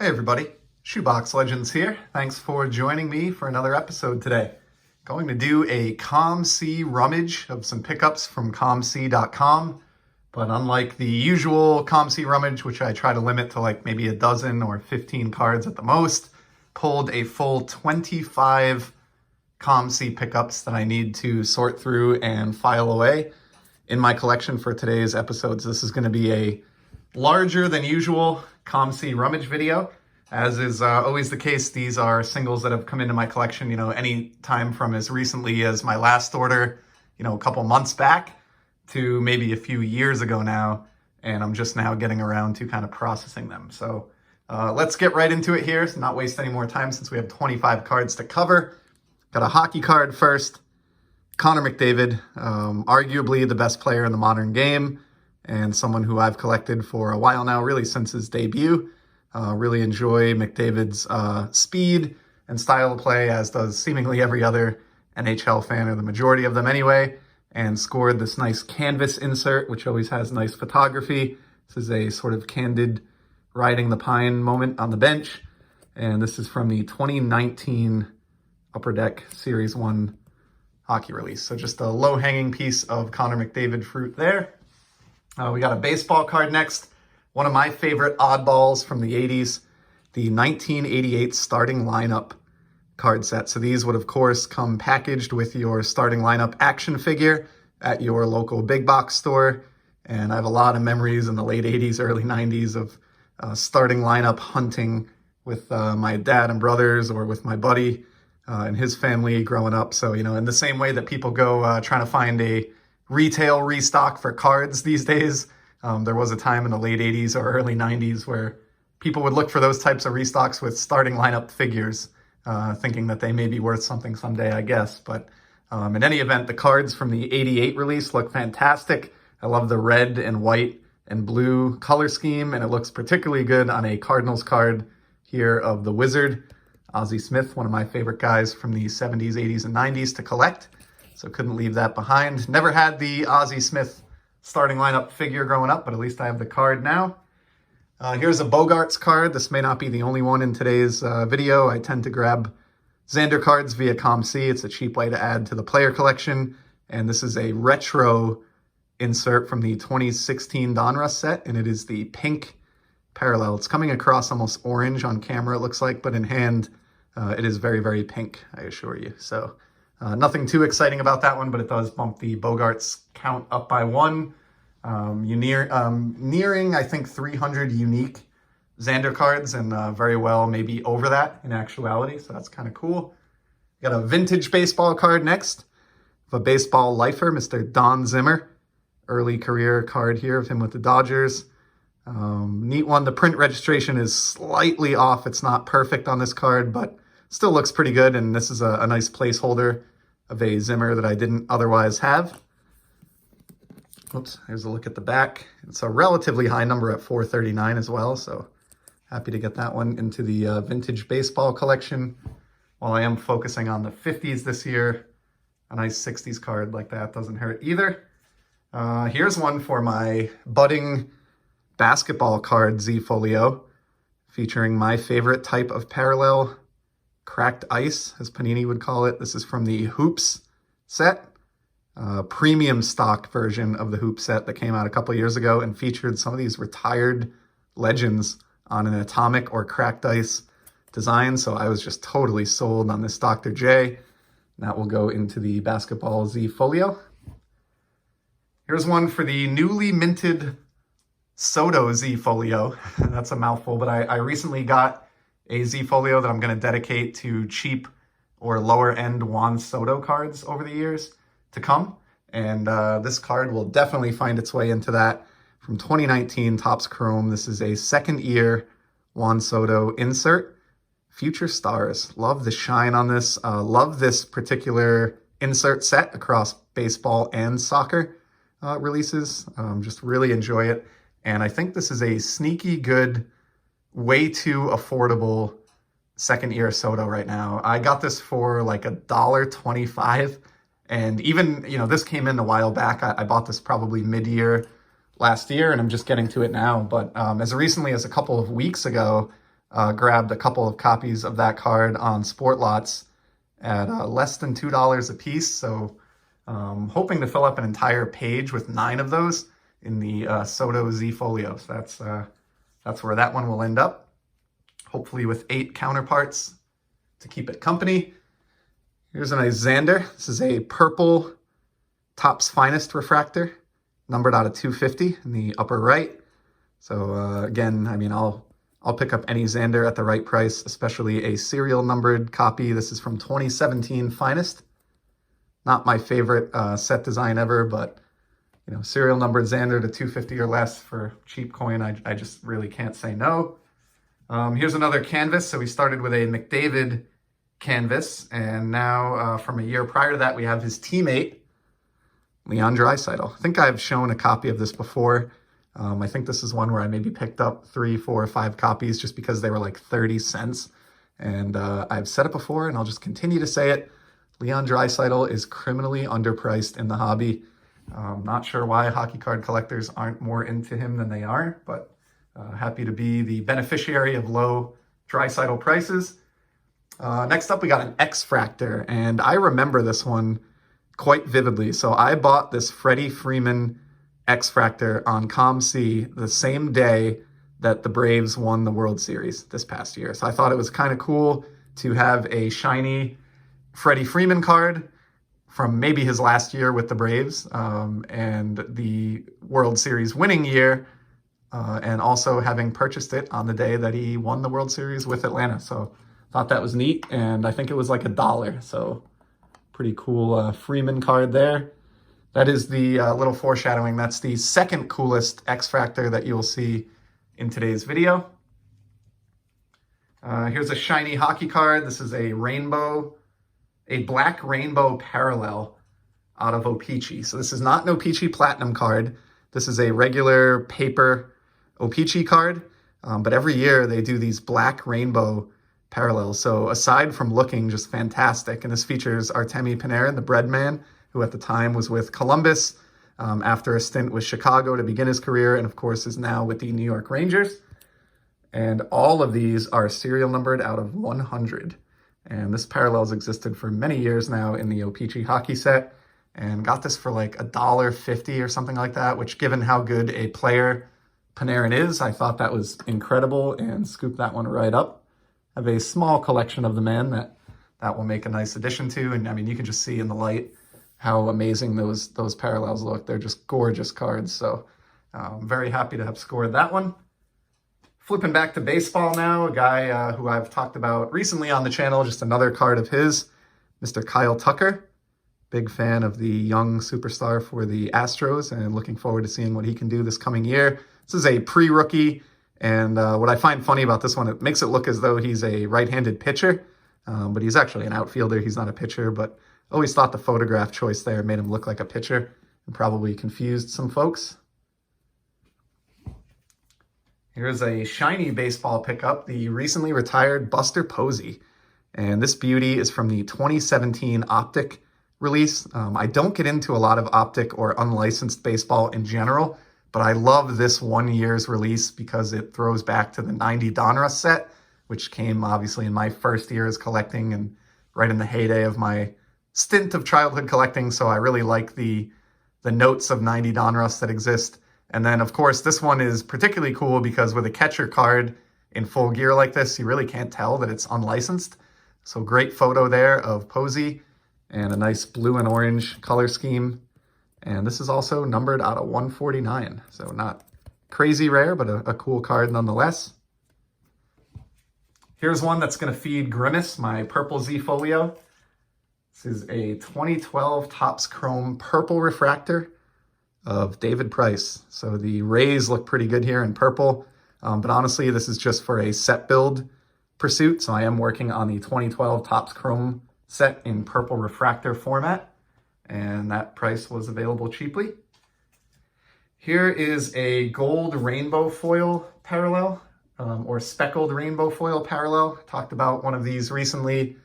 Hey everybody, Shoebox Legends here. Thanks for joining me for another episode today. Going to do a COMC rummage of some pickups from COMC.com, but unlike the usual COMC rummage, which I try to limit to like maybe a dozen or 15 cards at the most, pulled a full 25 COMC pickups that I need to sort through and file away in my collection for today's episodes. This is going to be a larger than usual COMC rummage video. As is always the case, these are singles that have come into my collection, any time from as recently as my last order, a couple months back to maybe a few years ago now. And I'm just now getting around to kind of processing them. So let's get right into it here. So not waste any more time since we have 25 cards to cover. Got a hockey card first. Connor McDavid, arguably the best player in the modern game and someone who I've collected for a while now, really since his debut. Really enjoy McDavid's speed and style of play, as does seemingly every other NHL fan, or the majority of them anyway, and scored this nice canvas insert, which always has nice photography. This is a sort of candid riding the pine moment on the bench, and this is from the 2019 Upper Deck Series 1 hockey release. So just a low-hanging piece of Connor McDavid fruit there. We got a baseball card next. One of my favorite oddballs from the 80s, the 1988 starting lineup card set. So these would, of course, come packaged with your starting lineup action figure at your local big box store. And I have a lot of memories in the late 80s, early 90s of starting lineup hunting with my dad and brothers, or with my buddy and his family growing up. So, in the same way that people go trying to find a retail restock for cards these days, there was a time in the late 80s or early 90s where people would look for those types of restocks with starting lineup figures, thinking that they may be worth something someday, I guess. But in any event, the cards from the 88 release look fantastic. I love the red and white and blue color scheme, and it looks particularly good on a Cardinals card here of the Wizard, Ozzy Smith, one of my favorite guys from the 70s, 80s, and 90s to collect. So couldn't leave that behind. Never had the Ozzy Smith starting lineup figure growing up, but at least I have the card now. Here's a Bogarts card. This may not be the only one in today's video. I tend to grab Xander cards via COMC. It's a cheap way to add to the player collection. And this is a retro insert from the 2016 Donruss set, and it is the pink parallel. It's coming across almost orange on camera, it looks like, but in hand, it is very, very pink, I assure you. So nothing too exciting about that one, but it does bump the Bogarts count up by one. Nearing, I think, 300 unique Xander cards, and very well maybe over that in actuality, so that's kind of cool. Got a vintage baseball card next of a baseball lifer, Mr. Don Zimmer. Early career card here of him with the Dodgers. Neat one. The print registration is slightly off. It's not perfect on this card, but still looks pretty good, and this is a nice placeholder of a Zimmer that I didn't otherwise have. Oops, here's a look at the back. It's a relatively high number at 439 as well, so happy to get that one into the vintage baseball collection. While I am focusing on the 50s this year, a nice 60s card like that doesn't hurt either. Here's one for my budding basketball card Z-Folio, featuring my favorite type of parallel, cracked ice, as Panini would call it. This is from the Hoops set, premium stock version of the Hoop set that came out a couple years ago and featured some of these retired legends on an atomic or cracked ice design. So I was just totally sold on this Dr. J. That will go into the basketball Z-Folio. Here's one for the newly minted Soto Z-Folio. That's a mouthful, but I recently got a Z-Folio that I'm going to dedicate to cheap or lower end Juan Soto cards over the years to come. And this card will definitely find its way into that. From 2019 Topps Chrome. This is a second year Juan Soto insert. Future Stars. Love the shine on this. Love this particular insert set across baseball and soccer releases. Just really enjoy it. And I think this is a sneaky good, way too affordable second year Soto right now. I got this for like $1.25. And even, this came in a while back. I bought this probably mid-year last year, and I'm just getting to it now. But as recently as a couple of weeks ago, grabbed a couple of copies of that card on Sport Lots at less than $2 a piece. So hoping to fill up an entire page with 9 of those in the Soto Z Folio. So that's where that one will end up. Hopefully with 8 counterparts to keep it company. Here's a nice Xander. This is a purple Topps Finest refractor, numbered out of 250 in the upper right. So again, I mean, I'll pick up any Xander at the right price, especially a serial numbered copy. This is from 2017 Finest. Not my favorite set design ever, but you know, serial numbered Xander to 250 or less for cheap coin, I just really can't say no. Here's another canvas. So we started with a McDavid canvas, and now from a year prior to that, we have his teammate, Leon Draisaitl. I think I've shown a copy of this before. I think this is one where I maybe picked up 3, 4, or 5 copies just because they were like 30 cents. And I've said it before, and I'll just continue to say it. Leon Draisaitl is criminally underpriced in the hobby. Not sure why hockey card collectors aren't more into him than they are, but happy to be the beneficiary of low Draisaitl prices. Next up, we got an X-Fractor, and I remember this one quite vividly. So I bought this Freddy Freeman X-Fractor on COMC the same day that the Braves won the World Series this past year. So I thought it was kind of cool to have a shiny Freddy Freeman card from maybe his last year with the Braves and the World Series winning year, and also having purchased it on the day that he won the World Series with Atlanta. So thought that was neat, and I think it was like $1. So pretty cool Freeman card there. That is the little foreshadowing. That's the second coolest X-Fractor that you'll see in today's video. Here's a shiny hockey card. This is a black rainbow parallel out of O-Pee-Chee. So this is not an O-Pee-Chee Platinum card. This is a regular paper O-Pee-Chee card. But every year they do these black rainbow parallels. So aside from looking just fantastic, and this features Artemi Panarin, the bread man, who at the time was with Columbus after a stint with Chicago to begin his career, and of course is now with the New York Rangers. And all of these are serial numbered out of 100. And this parallel's existed for many years now in the O-Pee-Chee hockey set, and got this for like $1.50 or something like that, which given how good a player Panarin is, I thought that was incredible and scooped that one right up. I have a small collection of the man that will make a nice addition to, and I mean, you can just see in the light how amazing those parallels look. They're just gorgeous cards, so I'm very happy to have scored that one. Flipping back to baseball now, a guy who I've talked about recently on the channel, just another card of his, Mr. Kyle Tucker. Big fan of the young superstar for the Astros, and looking forward to seeing what he can do this coming year. This is a pre-rookie, and what I find funny about this one, it makes it look as though he's a right-handed pitcher, but he's actually an outfielder. He's not a pitcher, but always thought the photograph choice there made him look like a pitcher and probably confused some folks. Here's a shiny baseball pickup, the recently retired Buster Posey. And this beauty is from the 2017 Optic release. I don't get into a lot of Optic or unlicensed baseball in general, but I love this 1 year's release because it throws back to the 90 Donruss set, which came obviously in my first year as collecting and right in the heyday of my stint of childhood collecting. So I really like the notes of 90 Donruss that exist. And then, of course, this one is particularly cool because with a catcher card in full gear like this, you really can't tell that it's unlicensed. So great photo there of Posey and a nice blue and orange color scheme. And this is also numbered out of 149. So not crazy rare, but a cool card nonetheless. Here's one that's going to feed Grimace, my purple Z Folio. This is a 2012 Topps Chrome purple refractor of David Price. So the Rays look pretty good here in purple, but honestly, this is just for a set build pursuit. So I am working on the 2012 Topps Chrome set in purple refractor format, and that price was available cheaply. Here is a gold rainbow foil parallel, or speckled rainbow foil parallel. Talked about one of these recently.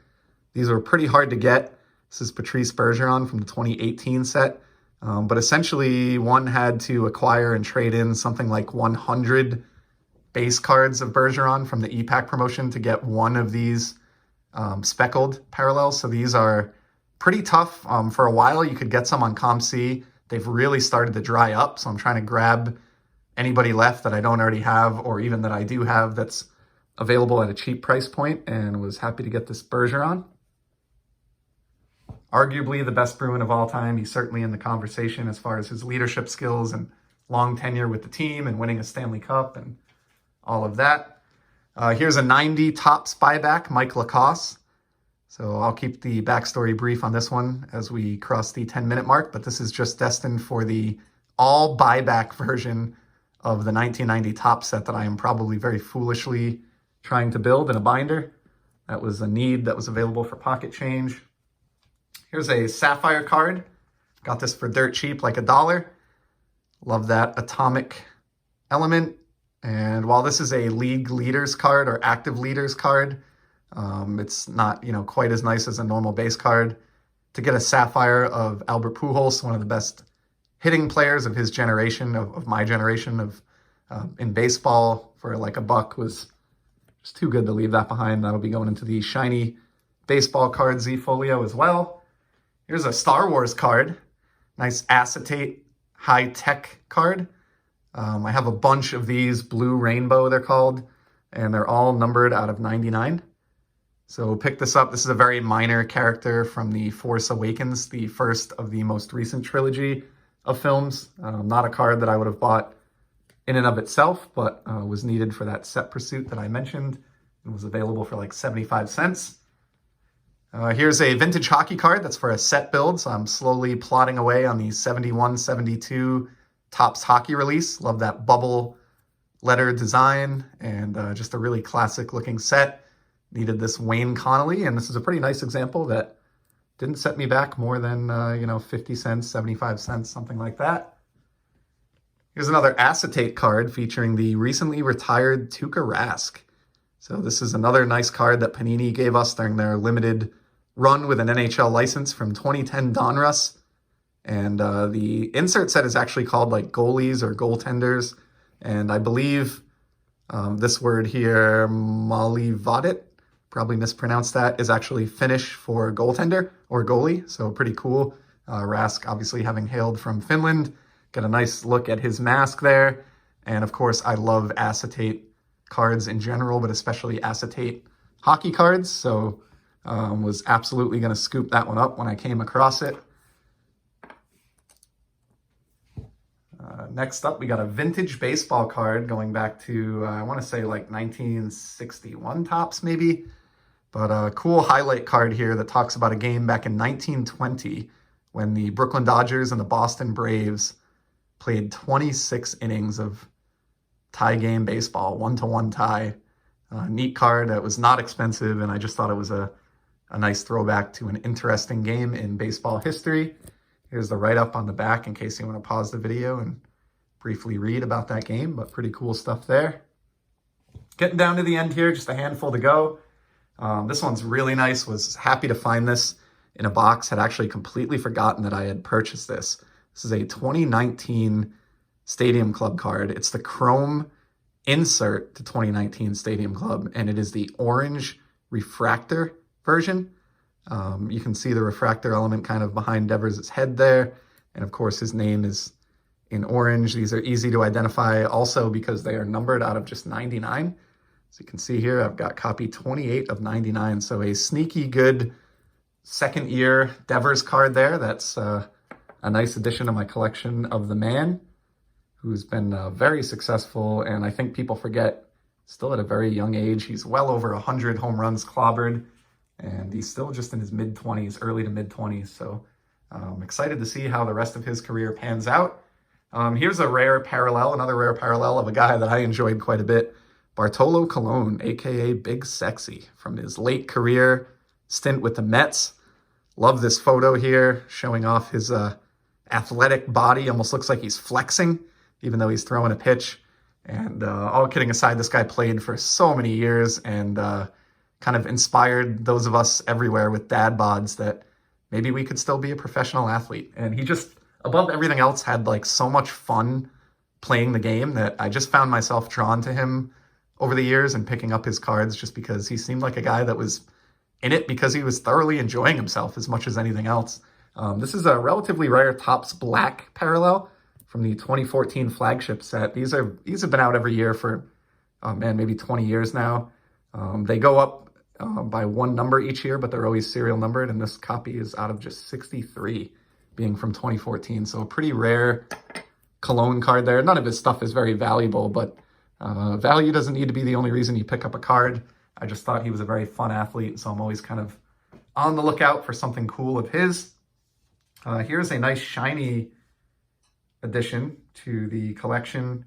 These are pretty hard to get. This is Patrice Bergeron from the 2018 set. But essentially, one had to acquire and trade in something like 100 base cards of Bergeron from the EPAC promotion to get one of these speckled parallels. So these are pretty tough. For a while, you could get some on COMC. They've really started to dry up, so I'm trying to grab anybody left that I don't already have, or even that I do have that's available at a cheap price point, and was happy to get this Bergeron. Arguably the best Bruin of all time. He's certainly in the conversation as far as his leadership skills and long tenure with the team and winning a Stanley Cup and all of that. Here's a 90 Topps buyback, Mike Lacos. So I'll keep the backstory brief on this one as we cross the 10-minute mark, but this is just destined for the all buyback version of the 1990 Topps set that I am probably very foolishly trying to build in a binder. That was a need that was available for pocket change. Here's a Sapphire card. Got this for dirt cheap, like $1. Love that atomic element. And while this is a league leaders card or active leaders card, it's not, quite as nice as a normal base card. To get a Sapphire of Albert Pujols, one of the best hitting players of his generation, of my generation in baseball, for like $1 was just too good to leave that behind. That'll be going into the shiny baseball card Z folio as well. Here's a Star Wars card. Nice acetate high-tech card. I have a bunch of these, Blue Rainbow they're called, and they're all numbered out of 99. So pick this up. This is a very minor character from The Force Awakens, the first of the most recent trilogy of films. Not a card that I would have bought in and of itself, but was needed for that set pursuit that I mentioned. It was available for like 75 cents. Here's a vintage hockey card that's for a set build, so I'm slowly plodding away on the 71-72 Topps hockey release. Love that bubble letter design, and just a really classic looking set. Needed this Wayne Connolly, and this is a pretty nice example that didn't set me back more than 50 cents, 75 cents, something like that. Here's another acetate card featuring the recently retired Tuukka Rask. So this is another nice card that Panini gave us during their limited run with an NHL license from 2010 Donruss. And the insert set is actually called like goalies or goaltenders. And I believe this word here, Malivadet, probably mispronounced that, is actually Finnish for goaltender or goalie. So pretty cool. Rask obviously having hailed from Finland. Get a nice look at his mask there. And of course, I love acetate cards in general, but especially acetate hockey cards. So was absolutely going to scoop that one up when I came across it. Next up, we got a vintage baseball card going back to, I want to say like 1961 Topps maybe. But a cool highlight card here that talks about a game back in 1920 when the Brooklyn Dodgers and the Boston Braves played 26 innings of tie game baseball, 1-1 tie. Neat card that was not expensive, and I just thought it was a nice throwback to an interesting game in baseball history. Here's the write-up on the back in case you want to pause the video and briefly read about that game, but pretty cool stuff there. Getting down to the end here, just a handful to go. This one's really nice. Was happy to find this in a box. Had actually completely forgotten that I had purchased this. This is a 2019 Stadium Club card. It's the chrome insert to 2019 Stadium Club, and it is the orange refractor version. You can see the refractor element kind of behind Devers' head there. And of course, his name is in orange. These are easy to identify also because they are numbered out of just 99. So you can see here, I've got copy 28 of 99. So a sneaky good second year Devers card there. That's a nice addition to my collection of the man, who's been very successful. And I think people forget, still at a very young age, he's well over 100 home runs clobbered. And he's still just in his mid-20s, early to mid-20s. So I'm excited to see how the rest of his career pans out. Here's a rare parallel, another rare parallel of a guy that I enjoyed quite a bit. Bartolo Colon, a.k.a. Big Sexy, from his late career stint with the Mets. Love this photo here, showing off his athletic body. Almost looks like he's flexing, even though he's throwing a pitch. And all kidding aside, this guy played for so many years and kind of inspired those of us everywhere with dad bods that maybe we could still be a professional athlete. And he just, above everything else, had like so much fun playing the game that I just found myself drawn to him over the years and picking up his cards just because he seemed like a guy that was in it because he was thoroughly enjoying himself as much as anything else. This is a relatively rare Topps Black parallel from the 2014 flagship set. These have been out every year for, maybe 20 years now. They go up by one number each year, but they're always serial numbered, and this copy is out of just 63, being from 2014. So a pretty rare Colon card there. None of his stuff is very valuable, but value doesn't need to be the only reason you pick up a card. I just thought he was a very fun athlete, so I'm always kind of on the lookout for something cool of his. Here's a nice shiny addition to the collection.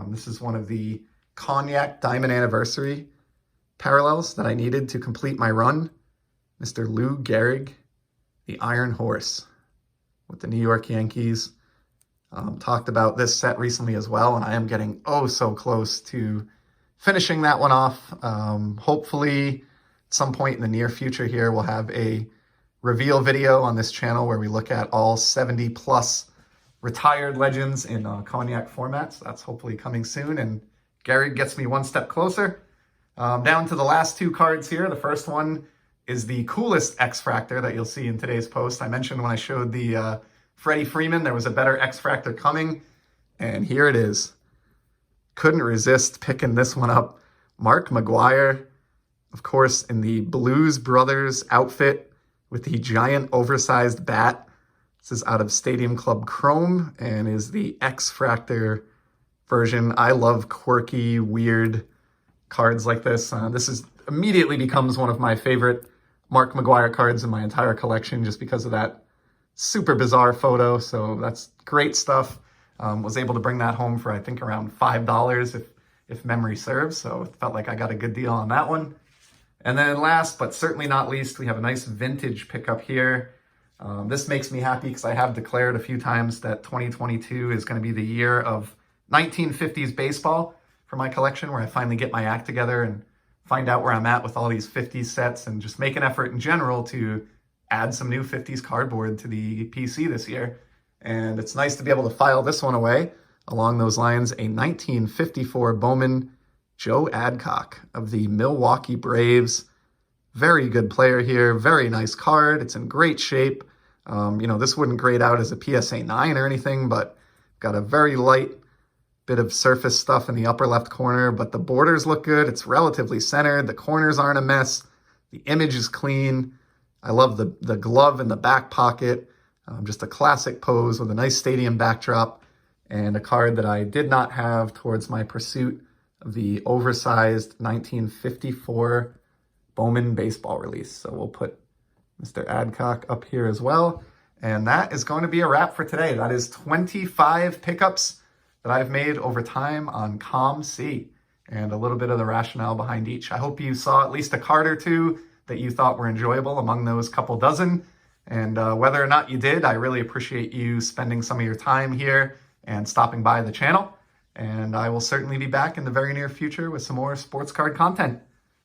This is one of the Cognac Diamond Anniversary parallels that I needed to complete my run. Mr. Lou Gehrig, the Iron Horse with the New York Yankees. Talked about this set recently as well, and I am getting oh so close to finishing that one off. Hopefully at some point in the near future here, we'll have a reveal video on this channel where we look at all 70 plus retired legends in Cognac formats. That's hopefully coming soon, and Gehrig gets me one step closer. Down to the last two cards here. The first one is the coolest X-Fractor that you'll see in today's post. I mentioned when I showed the Freddy Freeman, there was a better X-Fractor coming, and here it is. Couldn't resist picking this one up. Mark McGwire, of course, in the Blues Brothers outfit with the giant oversized bat. This is out of Stadium Club Chrome and is the X-Fractor version. I love quirky, weird cards like this. This immediately becomes one of my favorite Mark McGwire cards in my entire collection just because of that super bizarre photo. So that's great stuff. Was able to bring that home for I think around $5 if memory serves. So it felt like I got a good deal on that one. And then last but certainly not least, we have a nice vintage pickup here. This makes me happy because I have declared a few times that 2022 is going to be the year of 1950s baseball for my collection, where I finally get my act together and find out where I'm at with all these 50s sets and just make an effort in general to add some new 50s cardboard to the PC this year. And it's nice to be able to file this one away. Along those lines, a 1954 Bowman Joe Adcock of the Milwaukee Braves. Very good player here. Very nice card. It's in great shape. This wouldn't grade out as a PSA 9 or anything, but got a very light bit of surface stuff in the upper left corner, but the borders look good. It's relatively centered. The corners aren't a mess. The image is clean. I love the glove in the back pocket. Just a classic pose with a nice stadium backdrop and a card that I did not have towards my pursuit of the oversized 1954 Bowman baseball release. So we'll put Mr. Adcock up here as well. And that is going to be a wrap for today. That is 25 pickups that I've made over time on COMC and a little bit of the rationale behind each. I hope you saw at least a card or two that you thought were enjoyable among those couple dozen. And whether or not you did, I really appreciate you spending some of your time here and stopping by the channel. And I will certainly be back in the very near future with some more sports card content.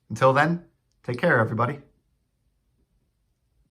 Until then, take care, everybody.